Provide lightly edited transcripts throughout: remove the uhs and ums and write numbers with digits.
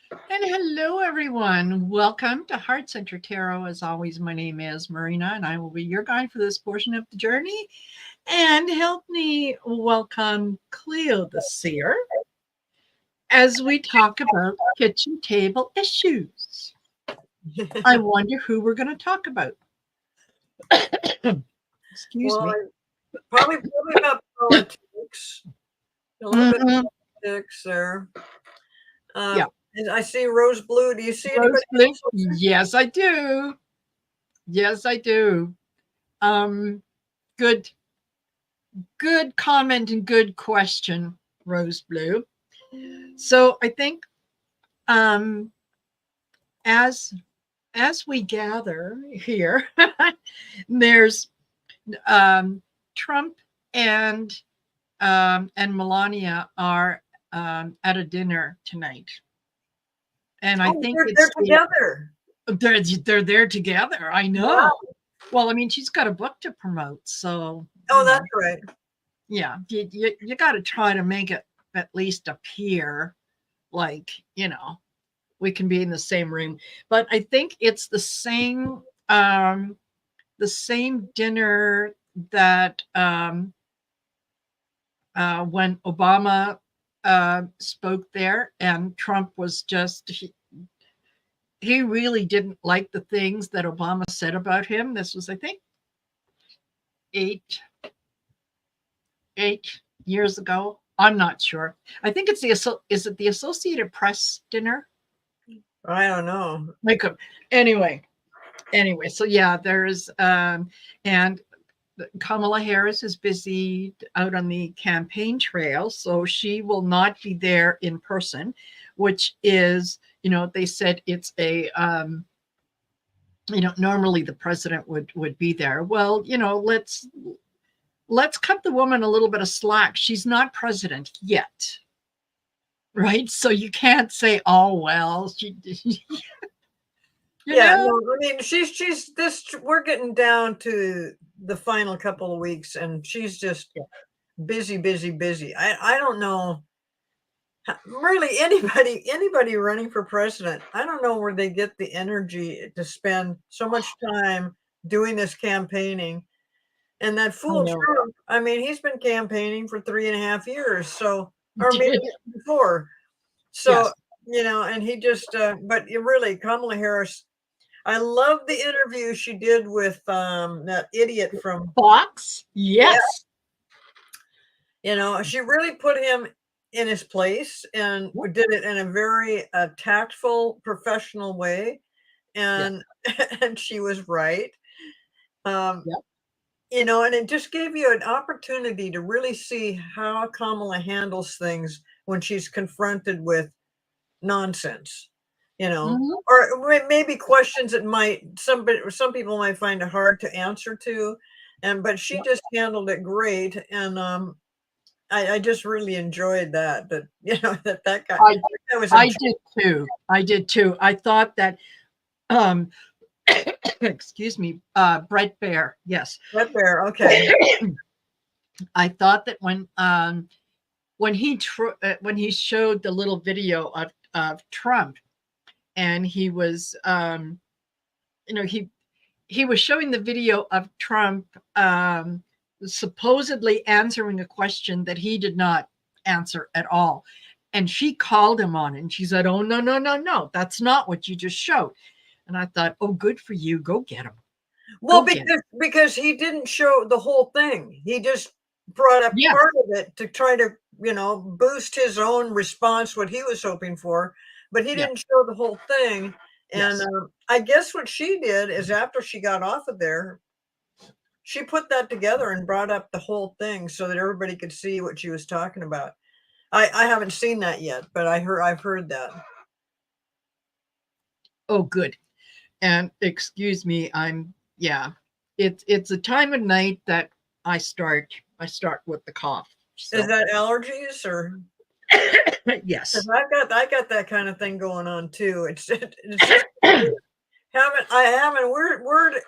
And hello, everyone. Welcome to Heart Center Tarot. As always, my name is Marina, and I will be your guide for this portion of the journey. And help me welcome Cleo the Seer as we talk about kitchen table issues. I wonder who we're going to talk about. Excuse Well, me. probably about politics. A little bit of Mhm. politics there. Yeah. And I see rose blue. Do you see Rose anybody blue? else? Yes, I do. Yes, I do. Um, good, good comment and good question, Rose Blue. So I think um, as we gather here, there's Trump and Melania are at a dinner tonight, and I Oh, think they're together. they're there together. I Wow. know. Well, I mean, she's got a book to promote, so Oh, that's right. yeah, you got to try to make it at least appear like we can be in the same room. But I think it's the same dinner that when Obama spoke there, and Trump was just he really didn't like the things that Obama said about him. This was, I think, eight 8 years ago. I'm not sure. I think it's is it the Associated Press dinner? I don't know. Like anyway, so yeah, there's and Kamala Harris is busy out on the campaign trail, so she will not be there in person, which is, they said it's a normally the president would be there. Well, let's cut the woman a little bit of slack. She's not president yet, right? So you can't say, oh well, she Yeah, no, I mean she's this. We're getting down to the final couple of weeks, and she's just busy, busy, busy. I don't know. Really, anybody running for president, I don't know where they get the energy to spend so much time doing this campaigning. And that fool Trump, I mean, he's been campaigning for 3.5 years, so, or maybe before. So, yes. and he just, but really, Kamala Harris, I love the interview she did with that idiot from Fox. Yes. Yeah. She really put him in his place and did it in a very tactful, professional way. And and she was right. And it just gave you an opportunity to really see how Kamala handles things when she's confronted with nonsense, or maybe questions that some people might find it hard to answer to. But she just handled it great. And I just really enjoyed that that guy. I did too. I thought that excuse me, Brett Bear. Yes. Brett Bear. Okay. I thought that when he showed the little video of Trump, and he was he was showing the video of Trump supposedly answering a question that he did not answer at all. And she called him on it, and she said, oh, no, no, no, no, that's not what you just showed. And I thought, oh, good for you. Go get him. Well, because he didn't show the whole thing. He just brought up part of it to try to, boost his own response, what he was hoping for. But he didn't show the whole thing. And I guess what she did is after she got off of there, she put that together and brought up the whole thing so that everybody could see what she was talking about. I haven't seen that yet, but I've heard that. Oh, good. And excuse me, it's a time of night that I start with the cough. So. Is that allergies or? Yes. I got that kind of thing going on too. It's just we're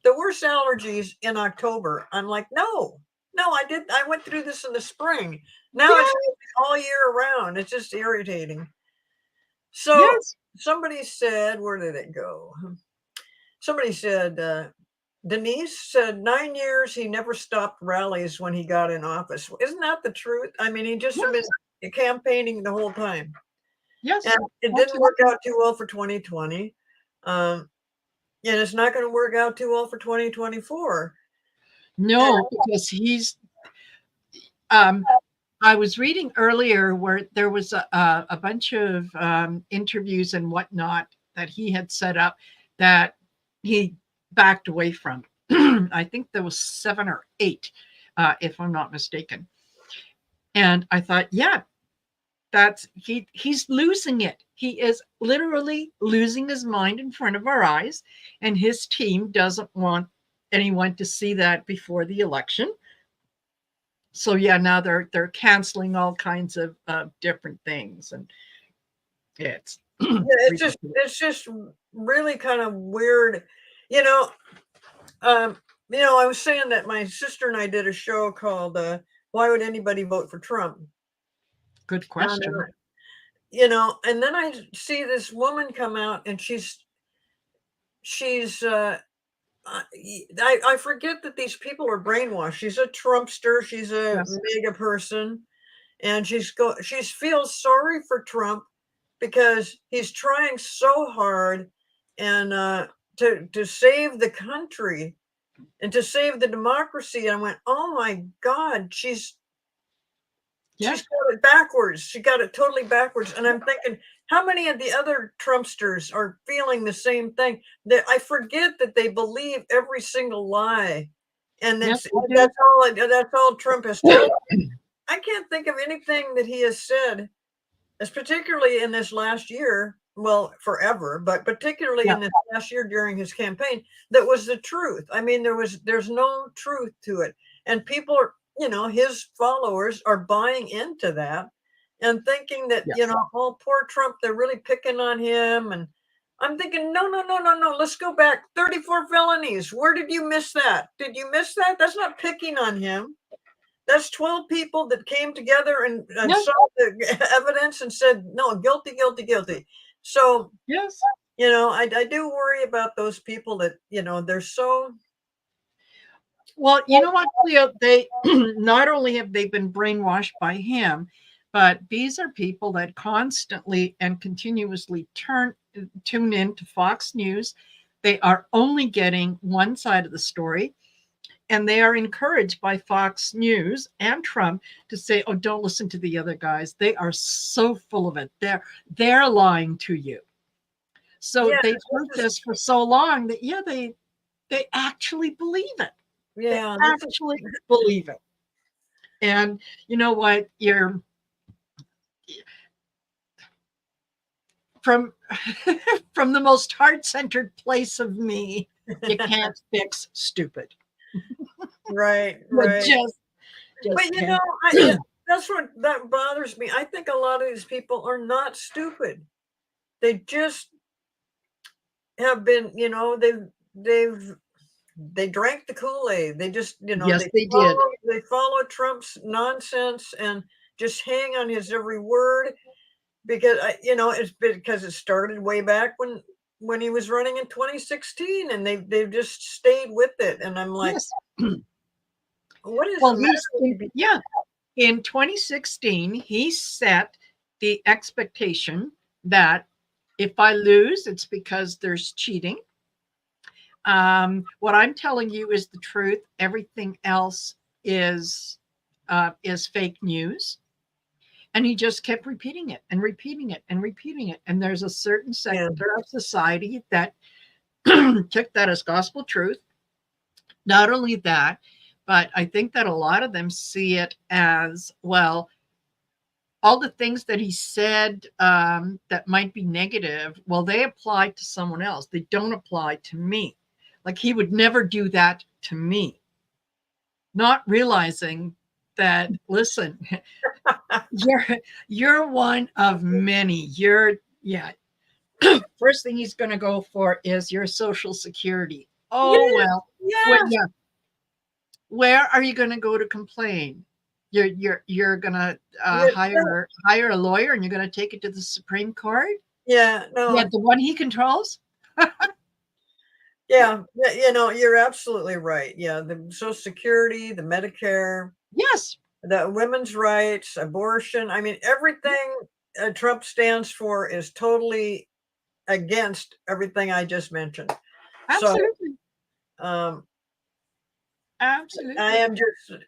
the worst allergies in October. I'm like, no, I went through this in the spring. Now it's all year round. It's just irritating. So Yes. somebody said, where did it go? Somebody said, Denise said 9 years he never stopped rallies when he got in office. Isn't that the truth? I mean, he just had Yes. been campaigning the whole time. Yes. And it didn't work Absolutely. out too well for 2020. And it's not going to work out too well for 2024. No, because um, I was reading earlier where there was a bunch of interviews and whatnot that he had set up that he backed away from. I think there was 7 or 8, if I'm not mistaken. And I thought, yeah, that's he's losing it. He is literally losing his mind in front of our eyes, and his team doesn't want anyone to see that before the election. So yeah, now they're canceling all kinds of different things, and it's Yeah, it's just really kind of weird. You know, I was saying that my sister and I did a show called "Why Would Anybody Vote for Trump?" Good And question. and then I see this woman come out, and she's I forget that these people are brainwashed. She's a Trumpster. She's a Yes, mega person, and she feels sorry for Trump because he's trying so hard and to save the country and to save the democracy. I went, oh my God, yeah, she's got it backwards. She got it totally backwards. And I'm thinking, how many of the other Trumpsters are feeling the same thing? That I forget that they believe every single lie, and yes, that's we do. that's all Trump has told. I can't think of anything that he has said, as particularly in this last year. Well, forever, but particularly Yeah, in this last year during his campaign, that was the truth. I mean, there's no truth to it, and people are, his followers are buying into that and thinking that, yes, oh, poor Trump, they're really picking on him. And I'm thinking, no, no, no, no, no. Let's go back. 34 felonies. Where did you miss that? Did you miss that? That's not picking on him. That's 12 people that came together and yeah, saw the evidence and said, no, guilty, guilty, guilty. So, yes. I do worry about those people that, they're so. Well, you know what, Cleo? They not only have they been brainwashed by him, but these are people that constantly and continuously tune in to Fox News. They are only getting one side of the story, and they are encouraged by Fox News and Trump to say, "Oh, don't listen to the other guys. They are so full of it. They're lying to you." So Yeah, they've heard this is, this for so long that yeah, they actually believe it. They yeah, this is, actually believe it. And you know what? You're from from the most heart-centered place of me. You can't fix stupid. right, You right. just But, can't. that's what that bothers me. I think a lot of these people are not stupid. They just have been, they drank the Kool-Aid. They just, Yes, they did. they follow Trump's nonsense and just hang on his every word because it's because it started way back when he was running in 2016, and they've just stayed with it. And I'm like, Yes. what is the Well, matter with you? yeah. In 2016, he set the expectation that if I lose, it's because there's cheating. What I'm telling you is the truth. Everything else is fake news. And he just kept repeating it and repeating it and repeating it. And there's a certain Yeah, sector of society that took that as gospel truth. Not only that, but I think that a lot of them see it as well. All the things that he said that might be negative, well, they apply to someone else. They don't apply to me. Like he would never do that to me, not realizing that, listen, you're you're one of many. Yeah. First thing he's going to go for is your social security. Oh yes, well, yes, yeah. Where are you going to go to complain? You're going to yes. hire a lawyer and you're going to take it to the Supreme Court. Yeah, Yeah, no, the one he controls. yeah, you know, you're absolutely right. Yeah, the Social Security, the Medicare, Yes, the women's rights, abortion. I mean, everything Trump stands for is totally against everything I just mentioned. So, absolutely, um, I absolutely. am just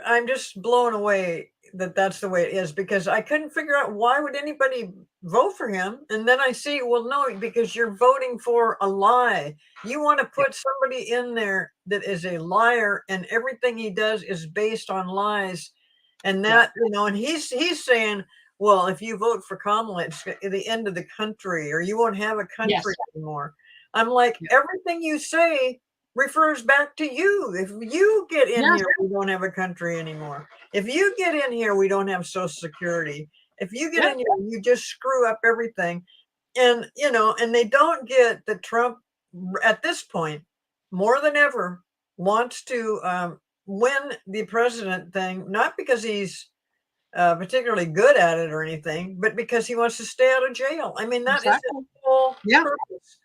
I'm just blown away that that's the way it is, because I couldn't figure out why would anybody vote for him. And then I see, well, no, because you're voting for a lie. You want to Yeah, put somebody in there that is a liar, and everything he does is based on lies. And yeah, that, you know, and he's saying, well, if you vote for Kamala, it's the end of the country, or you won't have a country yes, anymore. I'm like, yeah, everything you say refers back to you. If you get in yes, here, we don't have a country anymore. If you get in here, we don't have Social Security. If you get yeah, in here, you just screw up everything. And, you know, and they don't get that Trump at this point, more than ever, wants to win the president thing, not because he's particularly good at it or anything, but because he wants to stay out of jail. I mean, that is his exactly. whole Yeah, purpose.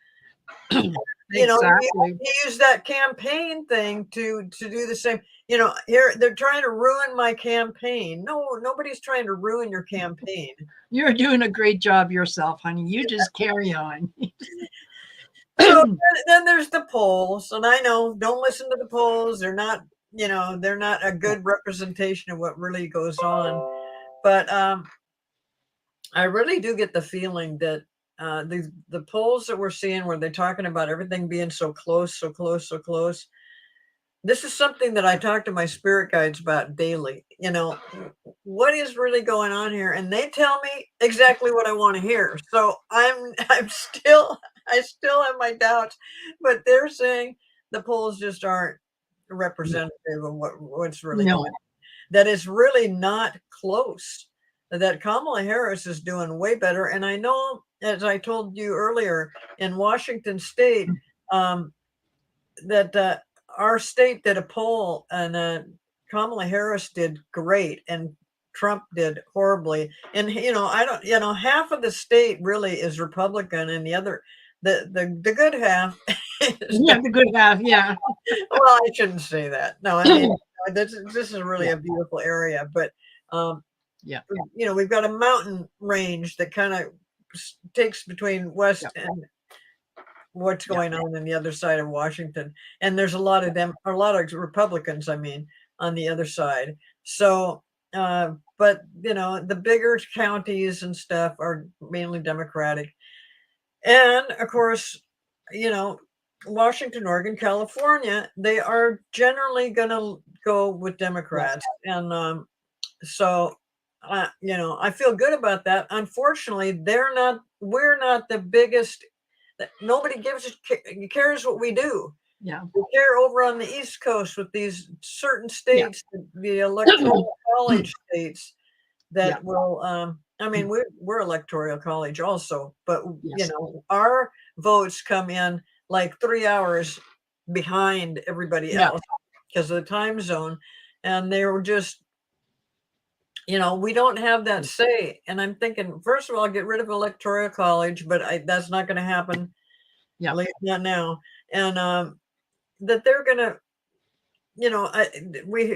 You know, exactly. he used that campaign thing to do the same. You know, here they're trying to ruin my campaign. No, nobody's trying to ruin your campaign. You're doing a great job yourself, honey. You just carry on. So then there's the polls, and I know, don't listen to the polls. They're not, you know, they're not a good representation of what really goes on. But I really do get the feeling that the polls that we're seeing, where they're talking about everything being so close, so close, so close. This is something that I talk to my spirit guides about daily. You know, what is really going on here? And they tell me exactly what I want to hear. So I'm still I still have my doubts, but they're saying the polls just aren't representative of what's really going on. No, That is really not close. That Kamala Harris is doing way better. And I know, as I told you earlier, in Washington State, um, that our state did a poll, and Kamala Harris did great, and Trump did horribly. And you know, I don't, you know, half of the state really is Republican, and the other, the good half is. you have the good half. Yeah, Well, I shouldn't say that. No, I mean, this is really yeah, a beautiful area, but um, yeah, you know, we've got a mountain range that kind of takes between yeah, west and what's yeah, going on the other side of Washington. And there's a lot of them, a lot of Republicans, I mean, on the other side. So, but you know, the bigger counties and stuff are mainly Democratic. And of course, you know, Washington, Oregon, California, they are generally going to go with yeah, Democrats. And so, you know, I feel good about that. Unfortunately, we're not the biggest. Nobody cares what we do. yeah, We care over on the East Coast with these certain yeah, states, the electoral college states yeah, that will. I mean, we're electoral college also, but you yes, know, our votes come in like 3 hours behind everybody yeah, else because of the time zone, and they were just, you know, we don't have that say. And I'm thinking, first of all, get rid of electoral college, but that's not going to happen, yeah, at least not now. And that they're going to, you know,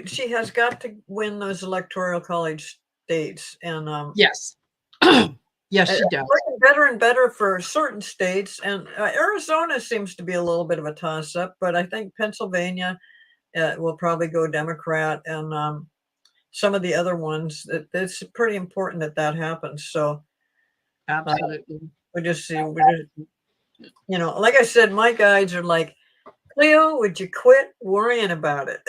she has got to win those electoral college states, and yes, yes, it's she does. working better and better for certain states. And Arizona seems to be a little bit of a toss up, but I think Pennsylvania will probably go Democrat, and some of the other ones. It's pretty important that that happens. So Absolutely. we just see, you know, like I said, my guides are like, Cleo, would you quit worrying about it?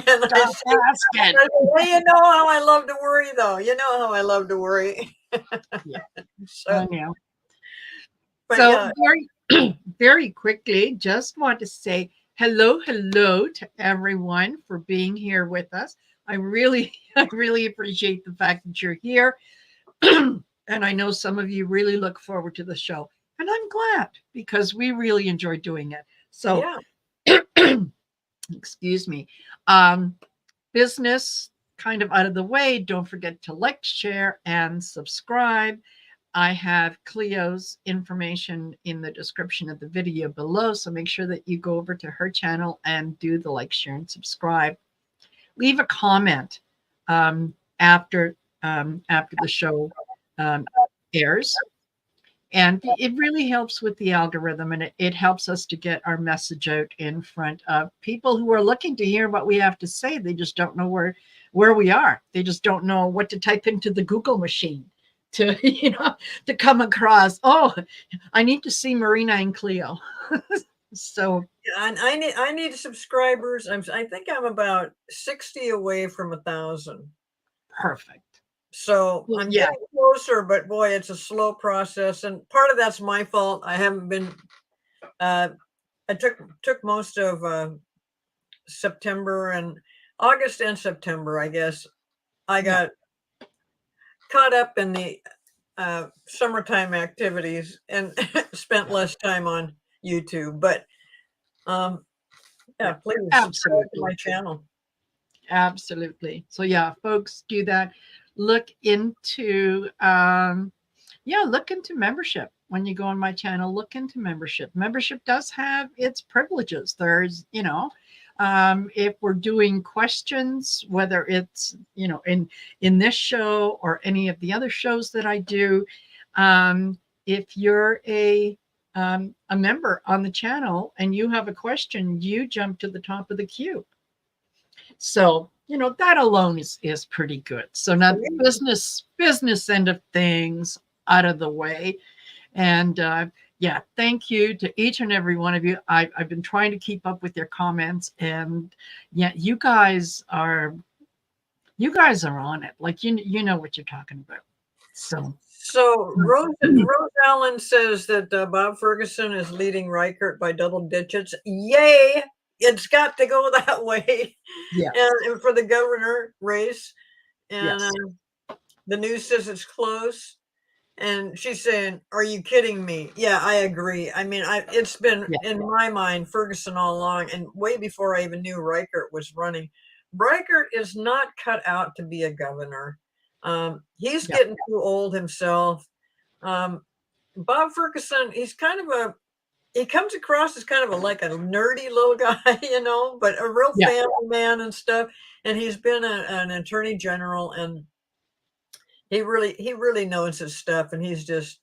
And I Stop say, asking. well, you know how I love to worry, though. You know how I love to worry. Yeah, So, I know. but So yeah, very quickly, just want to say hello to everyone for being here with us. I really, I really appreciate the fact that you're here. And I know some of you really look forward to the show. And I'm glad because we really enjoy doing it. So, yeah, excuse me. Um, Business kind of out of the way. Don't forget to like, share, and subscribe. I have Cleo's information in the description of the video below, so make sure that you go over to her channel and do the like, share, and subscribe. Leave a comment after the show airs. And it really helps with the algorithm, and it helps us to get our message out in front of people who are looking to hear what we have to say. They just don't know where we are. They just don't know what to type into the Google machine to, to come across, oh, I need to see Marina and Cleo. So yeah, and I need subscribers. I think I'm about 60 away from 1,000. Perfect. So I'm getting closer, but boy, it's a slow process, and part of that's my fault. I haven't been. I took most of September and August and September, I guess. I got caught up in the summertime activities and spent less time on YouTube. But yeah, please subscribe to my channel. Absolutely. So yeah, folks, do that. Look into look into membership. When you go on my channel, look into membership. Membership does have its privileges. There's, if we're doing questions, whether it's, in this show or any of the other shows that I do, if you're a member on the channel and you have a question, you jump to the top of the queue. So, that alone is pretty good. So now the business end of things out of the way. And thank you to each and every one of you. I've been trying to keep up with your comments, and you guys are on it. Like, you know what you're talking about. So Rose Allen says that Bob Ferguson is leading Reichert by double digits. Yay! It's got to go that way. Yeah. And for the governor race, and the news says it's close. And she's saying, "Are you kidding me?" Yeah, I agree. I mean, it's been in my mind Ferguson all along, and way before I even knew Reichert was running. Reichert is not cut out to be a governor. He's getting too old himself. Bob Ferguson, he's kind of he comes across as kind of like a nerdy little guy, but a real family man and stuff. And he's been an attorney general, and he really knows his stuff, and he's just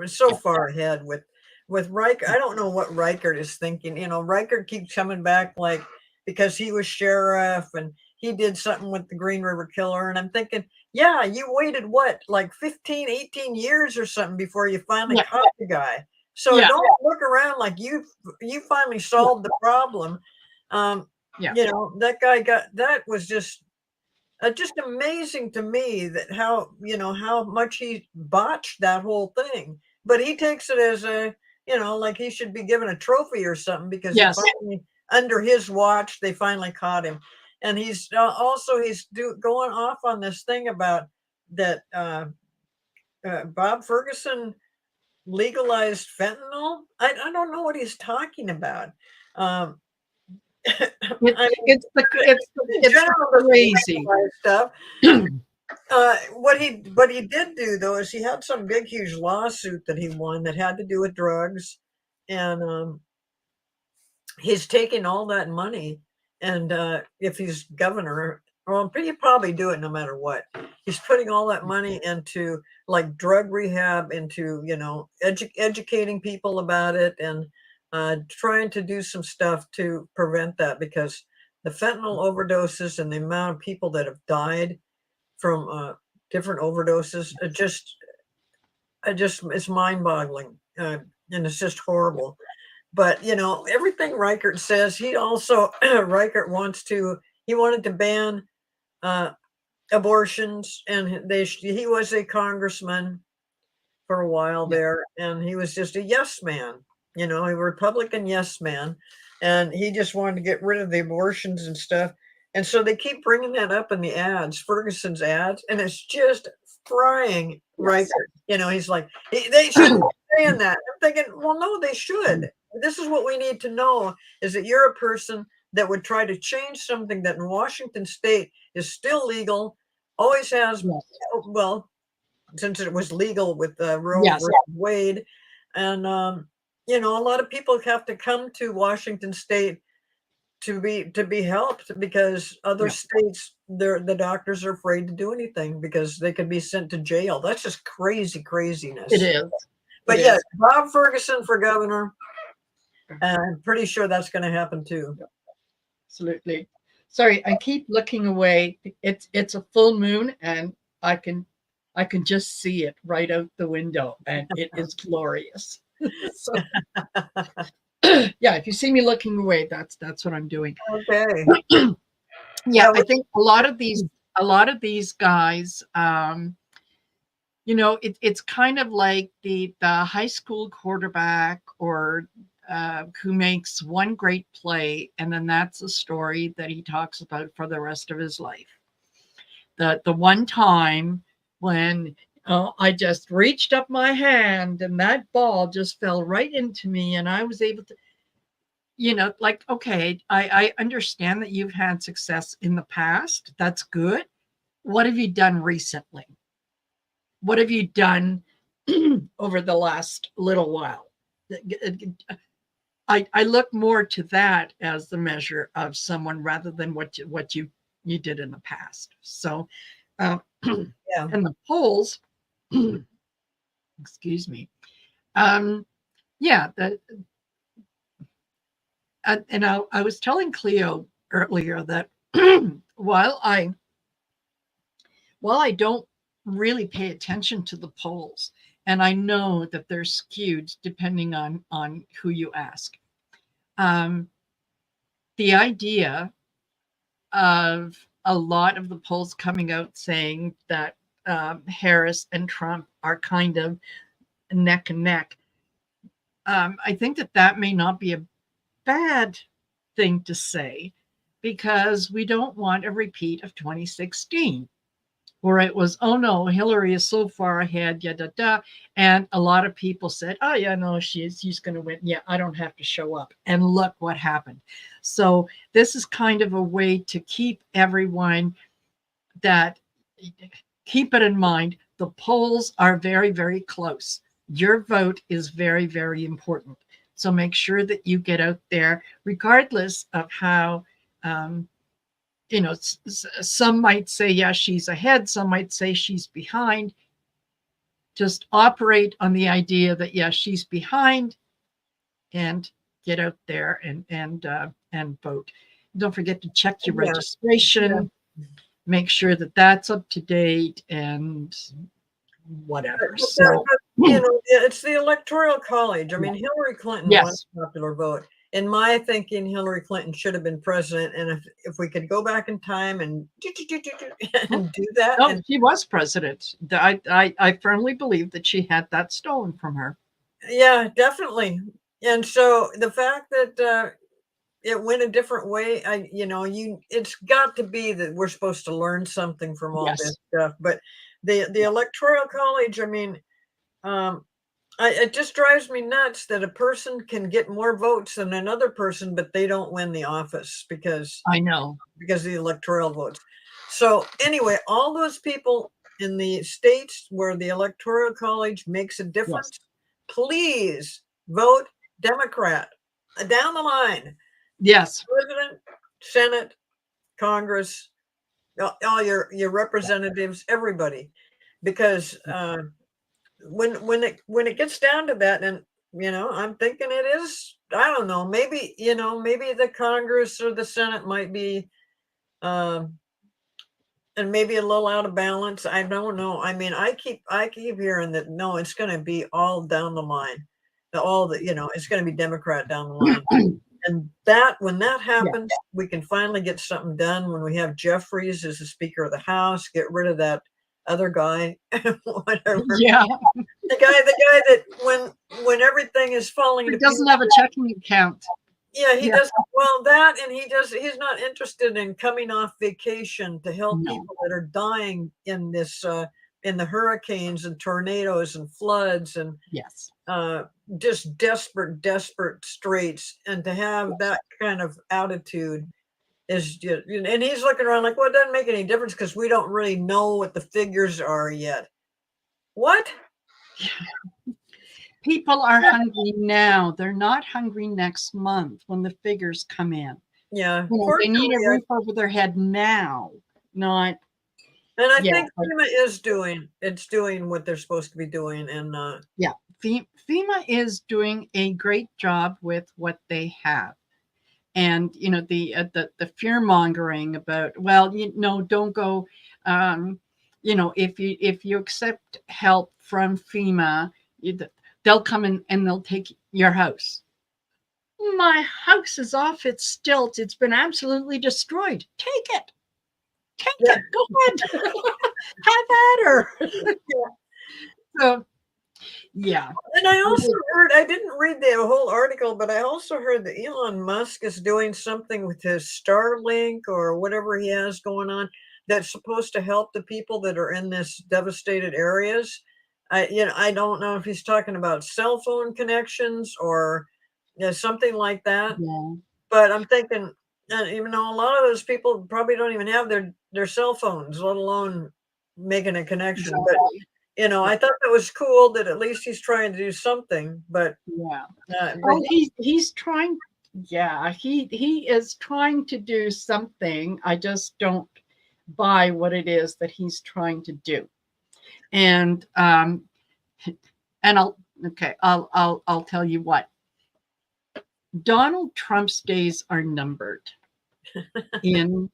so far ahead with Reichert. I don't know what Reichert is thinking. Reichert keeps coming back because he was sheriff and he did something with the Green River Killer. And I'm thinking, yeah, you waited like 15, 18 years or something before you finally caught the guy. So don't look around like you finally solved the problem. That guy that was just amazing to me, that how much he botched that whole thing. But he takes it as like he should be given a trophy or something, because finally, under his watch, they finally caught him. And he's going off on this thing about that Bob Ferguson legalized fentanyl. I don't know what he's talking about. It's crazy stuff. What he did do, though, is he had some big, huge lawsuit that he won that had to do with drugs, and he's taking all that money. And if he's governor, well, he'd probably do it no matter what. He's putting all that money into like drug rehab, into educating people about it, and trying to do some stuff to prevent that, because the fentanyl overdoses and the amount of people that have died from different overdoses, it's mind-boggling, and it's just horrible. But everything Reichert says, he also Reichert wanted to ban abortions, and he was a congressman for a while there, and he was just a yes man, a Republican yes man, and he just wanted to get rid of the abortions and stuff. And so they keep bringing that up in the ads, Ferguson's ads, and it's just frying Reichert. He's like, they shouldn't be saying that. I'm thinking, well, no, they should. This is what we need to know, is that you're a person that would try to change something that in Washington state is still legal, always has, well, since it was legal with Roe Yes. versus Wade. And, you know, a lot of people have to come to Washington State to be helped, because other Yeah. states, the doctors are afraid to do anything because they could be sent to jail. That's just craziness. It is. But It yeah, is. Bob Ferguson for governor. And I'm pretty sure that's going to happen too. Absolutely. Sorry, I keep looking away. It's a full moon, and I can just see it right out the window, and it is glorious. So yeah, if you see me looking away, that's what I'm doing. Okay. Yeah, I think a lot of these guys, you know, it's kind of like the high school quarterback, or who makes one great play, and then that's a story that he talks about for the rest of his life. The one time when I just reached up my hand and that ball just fell right into me, and I was able to, you know, like, okay, I understand that you've had success in the past. That's good. What have you done recently? What have you done over the last little while? I look more to that as the measure of someone, rather than what you did in the past. So, uh, Yeah. and the polls, excuse me, yeah, and I was telling Cleo earlier that while I don't really pay attention to the polls, and I know that they're skewed depending on who you ask. Um, the idea of a lot of the polls coming out saying that Harris and Trump are kind of neck and neck, I think that may not be a bad thing to say, because we don't want a repeat of 2016. Where it was, oh no, Hillary is so far ahead, yeah, da da. And a lot of people said, oh yeah, no, she's going to win. Yeah, I don't have to show up. And look what happened. So this is kind of a way to keep everyone that, keep it in mind. The polls are very, very close. Your vote is very, very important. So make sure that you get out there, regardless of how, you know, some might say, yeah, she's ahead. Some might say she's behind. Just operate on the idea that, yeah, she's behind, and get out there and vote. Don't forget to check your Yeah. registration. Make sure that that's up to date, and whatever. So, you know, it's the Electoral College. I mean, Hillary Clinton won yes, the popular vote. In my thinking, Hillary Clinton should have been president. And if we could go back in time and do that. no, And she was president. I firmly believe that she had that stolen from her. yeah, definitely. And so the fact that it went a different way, it's got to be that we're supposed to learn something from all this Yes. stuff. But the Electoral College, I mean, it just drives me nuts that a person can get more votes than another person, but they don't win the office because I know. of the electoral votes. So anyway, all those people in the states where the Electoral College makes a difference, Yes. please vote Democrat down the line. Yes. President, Senate, Congress, all your representatives, everybody, because when it gets down to that, and I'm thinking it is, I don't know, maybe maybe the Congress or the Senate might be and maybe a little out of balance. I don't know. I mean, I keep hearing that no, it's going to be all down the line. It's going to be Democrat down the line. And that when that happens, we can finally get something done. When we have Jeffries as the Speaker of the House, get rid of that other guy, whatever. Yeah. The guy that when everything is falling He to doesn't pieces. have a checking account. Yeah, he does well that, and he's not interested in coming off vacation to help No. people that are dying in this in the hurricanes and tornadoes and floods and Yes. just desperate straits, and to have that kind of attitude is just, and he's looking around like, well, it doesn't make any difference because we don't really know what the figures are yet. What? People are hungry now. They're not hungry next month when the figures come in. Yeah. They need a roof over their head now, not. And I think FEMA is doing what they're supposed to be doing. And yeah, FEMA is doing a great job with what they have. And the fear mongering about, well, don't go. If you accept help from FEMA, they'll come in and they'll take your house. My house is off its stilts. It's been absolutely destroyed. Take it. Go ahead. Have at her. So, yeah. And I also heard, I didn't read the whole article, but I also heard that Elon Musk is doing something with his Starlink or whatever he has going on that's supposed to help the people that are in this devastated areas. I don't know if he's talking about cell phone connections or something like that. Yeah. But I'm thinking, even though a lot of those people probably don't even have their cell phones, let alone making a connection. Exactly. But I thought that was cool that at least he's trying to do something. But he's trying. Yeah, he is trying to do something. I just don't buy what it is that he's trying to do. And I'll tell you what. Donald Trump's days are numbered in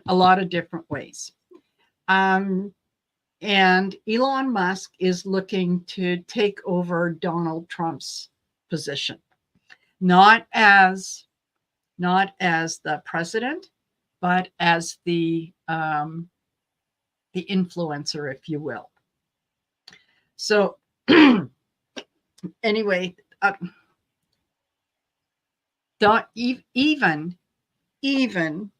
a lot of different ways. And Elon Musk is looking to take over Donald Trump's position, not as the president, but as the influencer, if you will. So anyway, even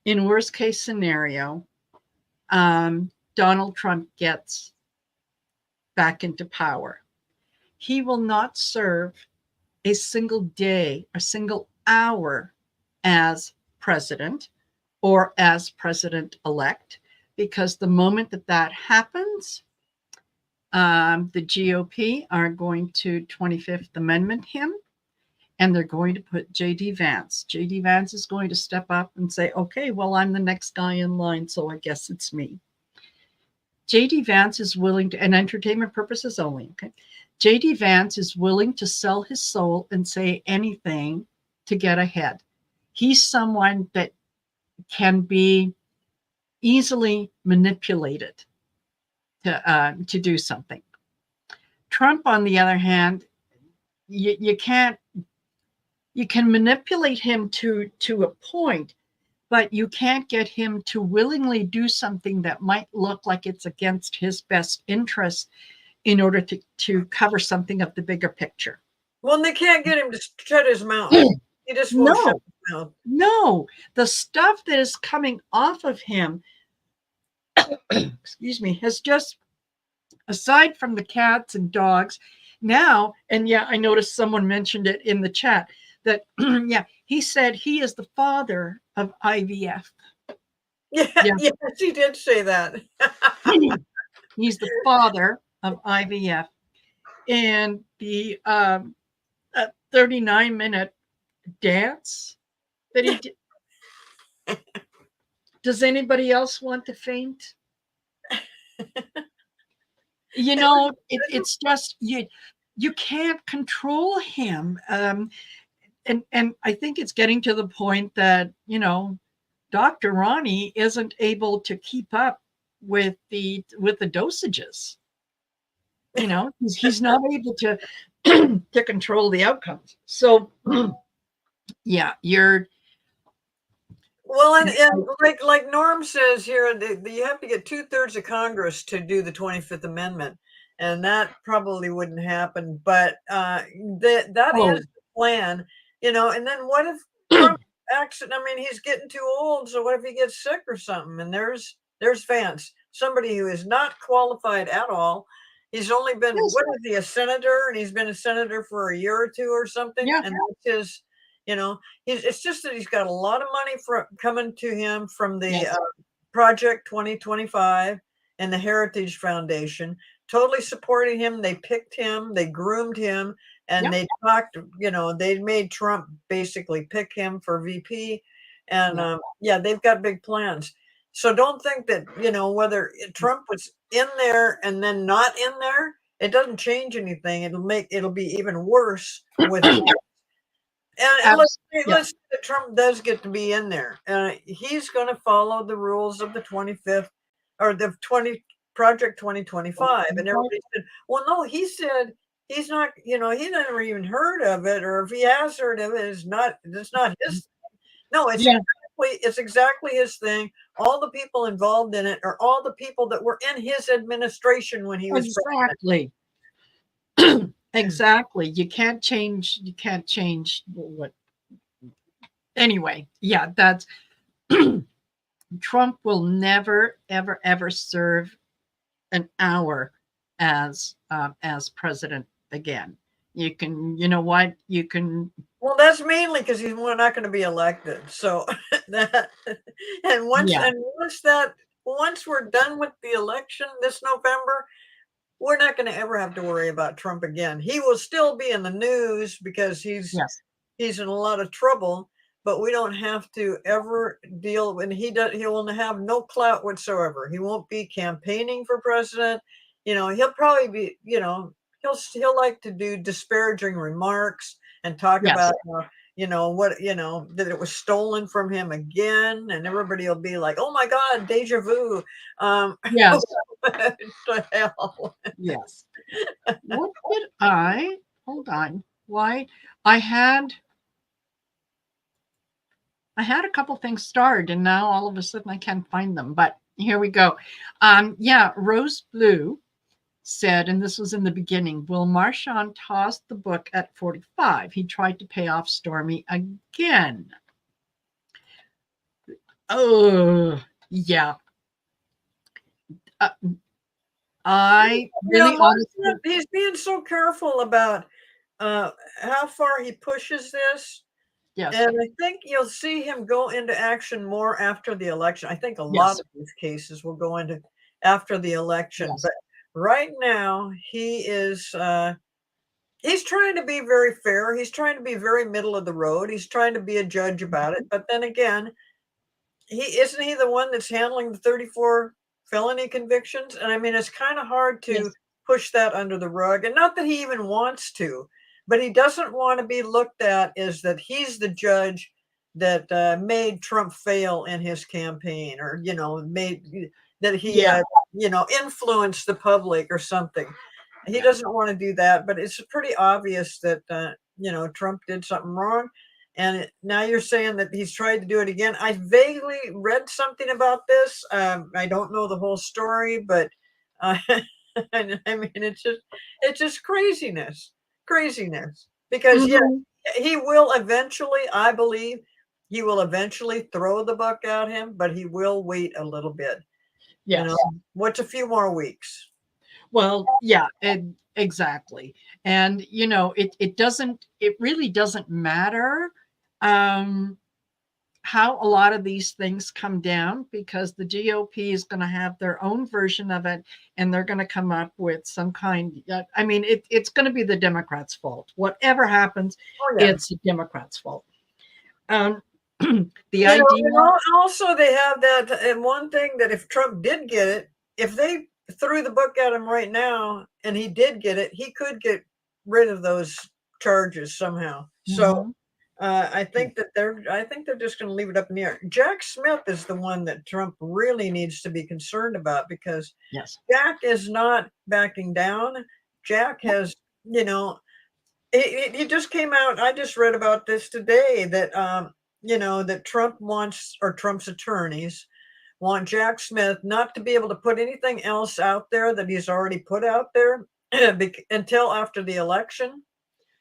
in worst case scenario, Donald Trump gets back into power, he will not serve a single day, a single hour as president or as president-elect, because the moment that happens, the GOP are going to 25th Amendment him, and they're going to put J.D. Vance. J.D. Vance is going to step up and say, okay, well, I'm the next guy in line, so I guess it's me. J.D. Vance is willing to, and entertainment purposes only, okay? J.D. Vance is willing to sell his soul and say anything to get ahead. He's someone that can be easily manipulated to do something. Trump, on the other hand, you can't. You can manipulate him to a point, but you can't get him to willingly do something that might look like it's against his best interest in order to cover something of the bigger picture. Well, they can't get him to shut his mouth. He just won't shut his mouth. No, the stuff that is coming off of him, excuse me, has just, aside from the cats and dogs, now, and yeah, I noticed someone mentioned it in the chat, that he said he is the father of IVF. Yes, he did say that. He's the father of IVF. And the 39-minute dance that he did. Does anybody else want to faint? It's just you can't control him. And I think it's getting to the point that, Dr. Ronnie isn't able to keep up with the dosages. He's not able to to control the outcomes. So yeah, you're well, and like Norm says here, you have to get 2/3 of Congress to do the 25th Amendment, and that probably wouldn't happen. But that is the plan, And then what if Trump accident? I mean, he's getting too old, so what if he gets sick or something? And there's Vance, somebody who is not qualified at all. He's only been what is he, a senator, and he's been a senator for a year or two or something. Yeah. And that's his. It's just that he's got a lot of money coming to him from the Project 2025. and the Heritage Foundation, totally supporting him. They picked him, they groomed him, and Yep. they talked, they made Trump basically pick him for VP. And yeah, they've got big plans. So don't think that, whether Trump was in there and then not in there, it doesn't change anything. It'll be even worse with and let's say that Trump does get to be in there. He's going to follow the rules of the 25th or the 20 Project 2025. And everybody said, well, no, he said he's not, he never even heard of it, or if he has heard of it, it's not his thing. No, it's exactly his thing. All the people involved in it are all the people that were in his administration when he was president. Exactly. You can't change what. Anyway, yeah, that's Trump will never, ever, ever serve an hour as president again. You can, you know what? You can. Well, that's mainly because we're not going to be elected. So that, and once we're done with the election this November, we're not going to ever have to worry about Trump again. He will still be in the news because he's in a lot of trouble, but we don't have to ever deal when he will have no clout whatsoever. He won't be campaigning for president. He'll probably be, he'll like to do disparaging remarks and talk about, that it was stolen from him again. And everybody will be like, oh my God, deja vu. Yes. What the hell? Yes. What did hold on. Why? I had a couple things starred, and now all of a sudden I can't find them, but here we go. Yeah, Rose Blue said, and this was in the beginning, will Marchand toss the book at 45? He tried to pay off Stormy again. Oh, yeah. I really honestly, he's being so careful about how far he pushes this. yes. And I think you'll see him go into action more after the election. I think a lot of these cases will go into after the election. Yes. But right now, he is he's trying to be very fair. He's trying to be very middle of the road. He's trying to be a judge about it. But then again, isn't he the one that's handling the 34 felony convictions? And I mean, it's kind of hard to push that under the rug. And not that he even wants to, but he doesn't want to be looked at as that he's the judge that made Trump fail in his campaign, or made that he influenced the public or something. He doesn't want to do that, but it's pretty obvious that Trump did something wrong. And now you're saying that he's tried to do it again. I vaguely read something about this. I don't know the whole story, but I mean, it's just craziness. Because he will eventually, I believe, he will eventually throw the book at him, but he will wait a little bit. Yes. What's a few more weeks? Well, yeah, exactly. And it really doesn't matter how a lot of these things come down, because the GOP is going to have their own version of it, and they're going to come up with some kind. I mean, it's going to be the Democrats' fault. Whatever happens, it's the Democrats' fault. The idea. Also, they have that, and one thing that if Trump did get it, if they threw the book at him right now and he did get it, he could get rid of those charges somehow. So I think that they're just going to leave it up in the air. Jack Smith is the one that Trump really needs to be concerned about, because Jack is not backing down. Jack has, he just came out. I just read about this today that that Trump wants, or Trump's attorneys want Jack Smith not to be able to put anything else out there that he's already put out there until after the election.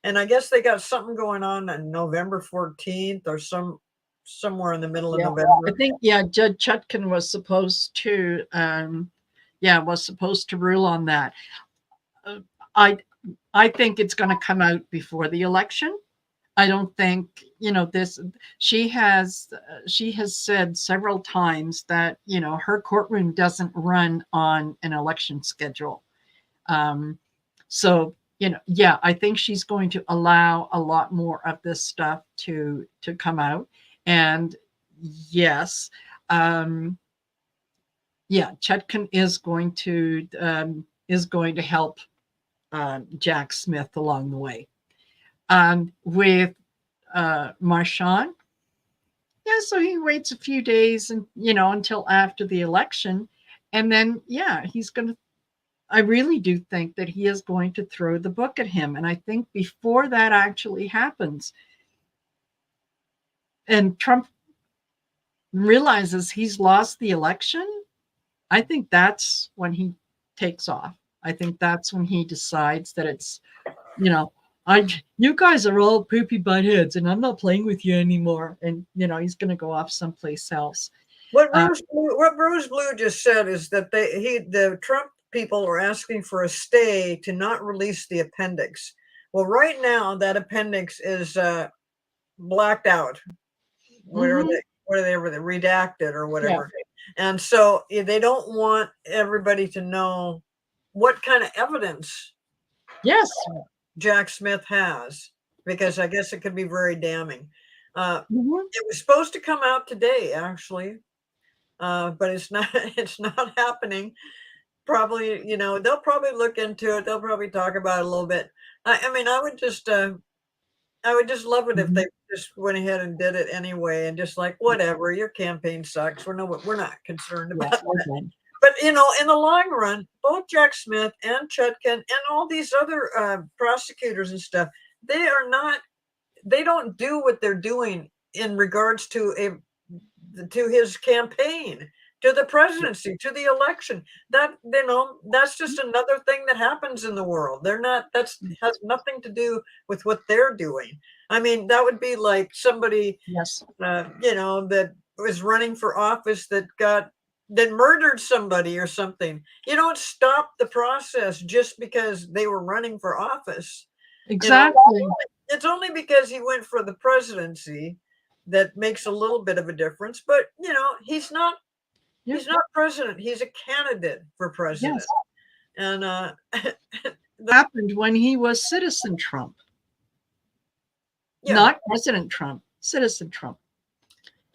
And I guess they got something going on November 14th or somewhere in the middle of November. I think, Judge Chutkan was supposed to, rule on that. I think it's going to come out before the election. I don't think, this, she has said several times that, her courtroom doesn't run on an election schedule. Um, so, yeah, I think she's going to allow a lot more of this stuff to come out. And yes, yeah, Chutkin is going to help Jack Smith along the way. With Marchand, yeah, so he waits a few days and until after the election, and then yeah, he's going to. I really do think that he is going to throw the book at him, and I think before that actually happens, and Trump realizes he's lost the election, I think that's when he takes off. I think that's when he decides that it's, you know, you guys are all poopy buttheads, and I'm not playing with you anymore. And he's going to go off someplace else. What Bruce Blue just said is that the Trump people are asking for a stay to not release the appendix. Well, right now that appendix is blacked out. Whatever they redacted or whatever. Yeah. And so they don't want everybody to know what kind of evidence Jack Smith has, because I guess it could be very damning. It was supposed to come out today, actually, but it's not. It's not happening. Probably, they'll probably look into it. They'll probably talk about it a little bit. I mean, I would just love it if they just went ahead and did it anyway, and just like, whatever, your campaign sucks. We're not concerned about that. But in the long run, both Jack Smith and Chutkin and all these other prosecutors and stuff, they don't do what they're doing in regards to his campaign, to the presidency, to the election. That's just another thing that happens in the world. That has nothing to do with what they're doing. I mean, that would be like somebody, that was running for office that murdered somebody or something. You don't stop the process just because they were running for office. Exactly. It's only because he went for the presidency that makes a little bit of a difference. But he's not president. He's a candidate for president. Yes. And that happened when he was Citizen Trump. Yeah. Not President Trump, Citizen Trump.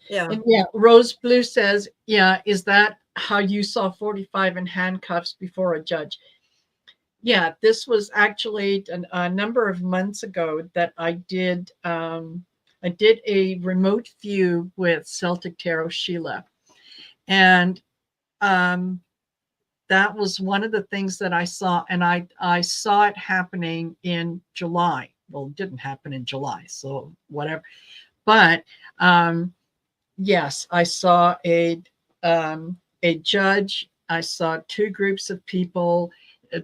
Yeah. And yeah, Rose Blue says, yeah, is that how you saw 45 in handcuffs before a judge? Yeah, this was actually a number of months ago that I did a remote view with Celtic Tarot Sheila. And that was one of the things that I saw, and I saw it happening in July. Well, it didn't happen in July, so whatever. But yes, I saw a judge. I saw two groups of people.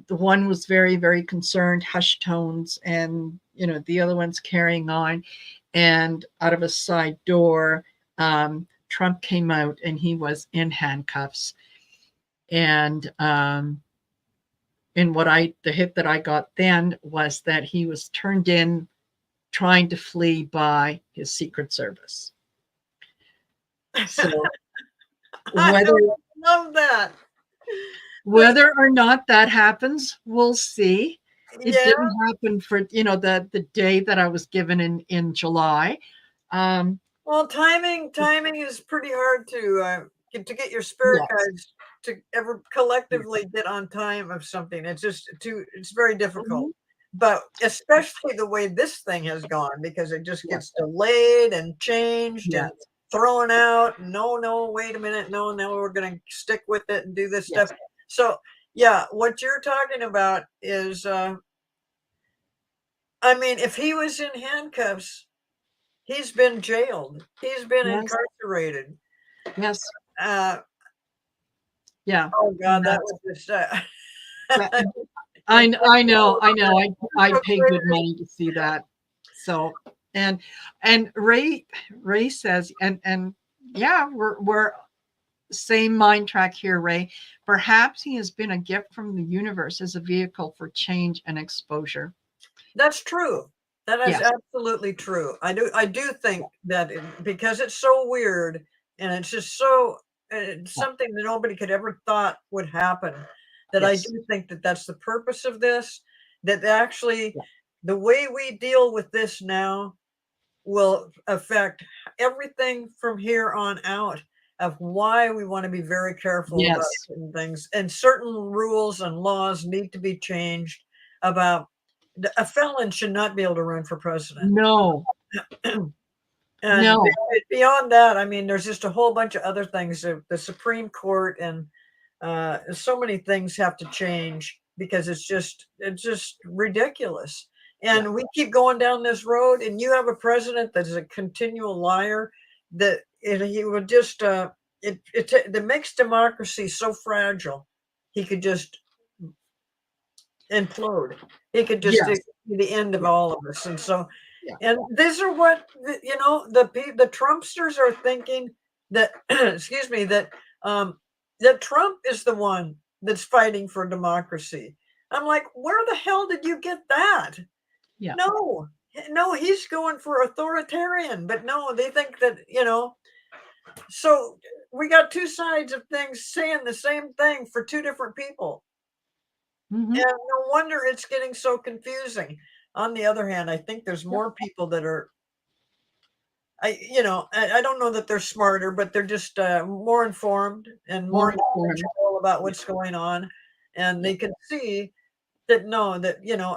The one was very, very concerned, hushed tones, and the other one's carrying on. And out of a side door, Trump came out, and he was in handcuffs. And the hit that I got then was that he was turned in, trying to flee by his Secret Service. So I love that. Whether or not that happens, we'll see. It didn't happen for the day that I was given in July. Well, timing is pretty hard to get your spirit guides to ever collectively get on time of something. It's very difficult. But especially the way this thing has gone, because it just gets delayed and changed and thrown out. No, wait a minute. No, we're going to stick with it and do this stuff. So, yeah, what you're talking about is, I mean, if he was in handcuffs, he's been jailed. He's been incarcerated. Yes. Yeah. Oh God, that was just. I know. I pay good money to see that. So and Ray says and yeah, we're same mind track here, Ray. Perhaps he has been a gift from the universe as a vehicle for change and exposure. That's true. That is absolutely true. I do think that because it's so weird and it's just so it's something that nobody could ever thought would happen, that I do think that that's the purpose of this, that actually the way we deal with this now will affect everything from here on out, of why we want to be very careful about certain things, and certain rules and laws need to be changed about a felon should not be able to run for president. No. And beyond that, I mean, there's just a whole bunch of other things. The Supreme Court and so many things have to change, because it's just ridiculous. And we keep going down this road, and you have a president that's a continual liar, that he would just that makes democracy so fragile. He could just implode. He could just be the end of all of us. And so, and these are what the Trumpsters are thinking, that excuse me, that that Trump is the one that's fighting for democracy. I'm like, where the hell did you get that? No, he's going for authoritarian. But no, they think that, so we got two sides of things saying the same thing for two different people. And no wonder it's getting so confusing. On the other hand, I think there's more people that are, I don't know that they're smarter, but they're just more informed and more knowledgeable about what's going on. And they can see that,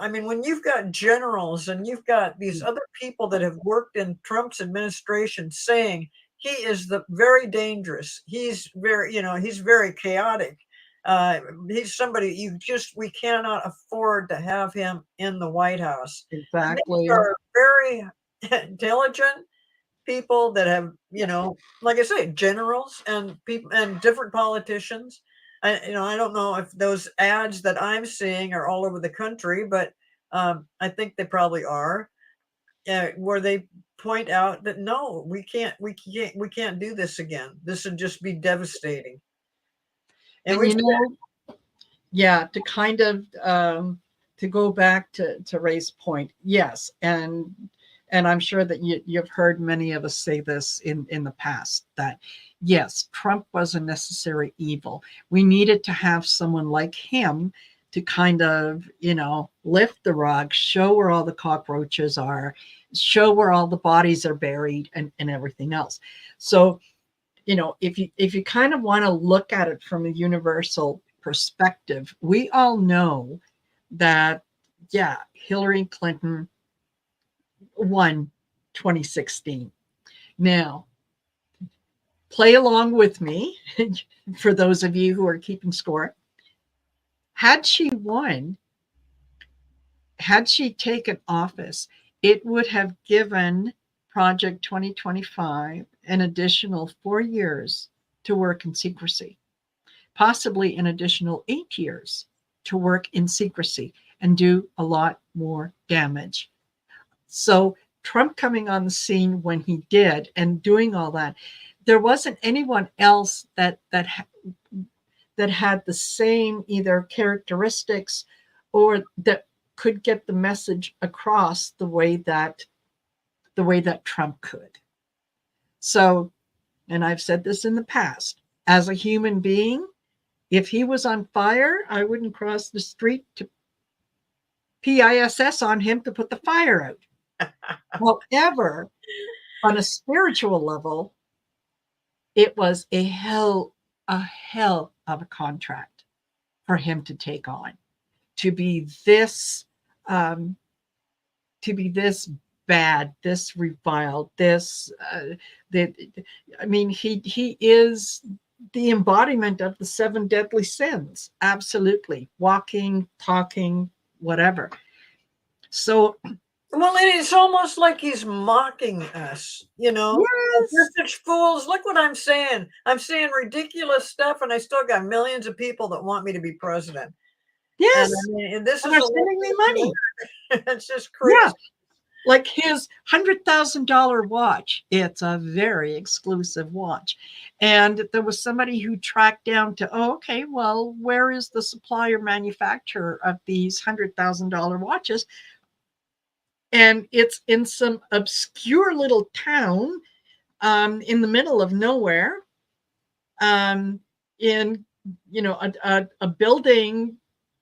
I mean, when you've got generals and you've got these other people that have worked in Trump's administration saying he is very dangerous, he's very, he's very chaotic. He's somebody we cannot afford to have him in the White House. Exactly. These are very intelligent people that have, like I say, generals and people and different politicians. I don't know if those ads that I'm seeing are all over the country, but I think they probably are, where they point out that no, we can't do this again. This would just be devastating. And to kind of to go back to Ray's point, yes, and I'm sure that you've heard many of us say this in the past, that yes, Trump was a necessary evil. We needed to have someone like him to kind of, lift the rug, show where all the cockroaches are, show where all the bodies are buried, and everything else. So, if you kind of want to look at it from a universal perspective, we all know that, Hillary Clinton won 2016. Now, play along with me for those of you who are keeping score. Had she won, had she taken office, it would have given Project 2025 an additional 4 years to work in secrecy, possibly an additional 8 years to work in secrecy and do a lot more damage. So Trump coming on the scene when he did and doing all that, there wasn't anyone else that had the same either characteristics or that could get the message across the way that Trump could. So, and I've said this in the past, as a human being, if he was on fire, I wouldn't cross the street to PISS on him to put the fire out. However, on a spiritual level, it was a hell of a contract for him to take on, to be this bad, this reviled, this I mean, he is the embodiment of the 7 deadly sins. Absolutely. Walking, talking, whatever. So, well, it's almost like he's mocking us, Yes. You're such fools. Look what I'm saying. I'm saying ridiculous stuff, and I still got millions of people that want me to be president. Yes. And this is sending me money. It's just crazy. Yeah. Like his $100,000 watch. It's a very exclusive watch. And there was somebody who tracked down to, okay, well, where is the supplier manufacturer of these $100,000 watches? and it's in some obscure little town in the middle of nowhere, in a building